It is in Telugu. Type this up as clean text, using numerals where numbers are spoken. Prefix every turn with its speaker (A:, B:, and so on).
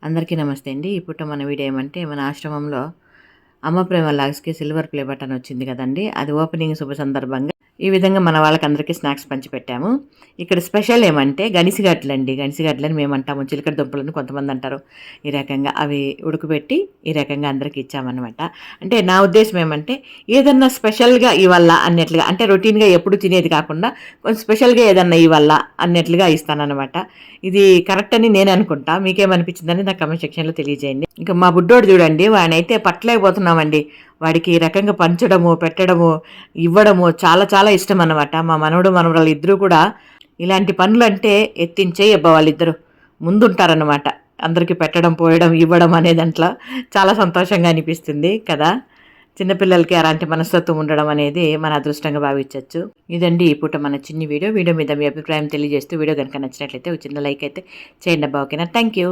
A: అందరికీ నమస్తే అండి. ఇప్పుడు మన వీడియో ఏమంటే మన ఆశ్రమంలో అమ్మ ప్రేమ లాగ్స్‌కి సిల్వర్ ప్లే బటన్ వచ్చింది కదండీ! అది ఓపెనింగ్ శుభ సందర్భంగా ఈ విధంగా మన వాళ్ళకందరికీ స్నాక్స్ పంచిపెట్టాము. ఇక్కడ స్పెషల్ ఏమంటే గనిసిగడ్డలండి. గనిసిగడ్డలని మేమంటాము. చిలకడ దుంపలని కొంతమంది అంటారు. ఈ రకంగా అవి ఉడకబెట్టి ఈ రకంగా అందరికి ఇచ్చామనమాట. అంటే నా ఉద్దేశ్యం ఏమంటే ఏదన్నా స్పెషల్‌గా ఇవ్వాల అన్నట్లుగా అంటే రొటీన్‌గా ఎప్పుడు తినేది కాకుండా కొంచెం స్పెషల్‌గా ఏదన్నా ఇవ్వాల అన్నట్లుగా ఇస్తాననమాట. ఇది కరెక్ట్ అని నేను అనుకుంటా. మీకేమనిపించిందని నాకు కామెంట్ సెక్షన్‌లో తెలియజేయండి. ఇంకా మా బుడ్డోడు చూడండి వాడినైతే పట్టలేకపోతున్నామండి. వాడికి ఈ రకంగా పంచడము, పెట్టడము, ఇవ్వడము చాలా చాలా ఇష్టం అన్నమాట. మా మనవడు, మనవరాలు ఇద్దరూ కూడా ఇలాంటి పనులంటే ఎత్తించేయి అబ్బా వాళ్ళిద్దరూ ముందుంటారన్నమాట. అందరికీ పెట్టడం, పోయడం, ఇవ్వడం అనే దాంట్లో చాలా సంతోషంగా అనిపిస్తుంది కదా! చిన్నపిల్లలకి అలాంటి మనస్తత్వం ఉండడం అనేది మన అదృష్టంగా భావించవచ్చు. ఇదండి ఈ పూట మన చిన్ని వీడియో. వీడియో మీద మీ అభిప్రాయం తెలియజేస్తూ వీడియో కనుక నచ్చినట్లయితే ఒక చిన్న లైక్ అయితే చేయండి అబ్బా. ఓకేనా? Thank you.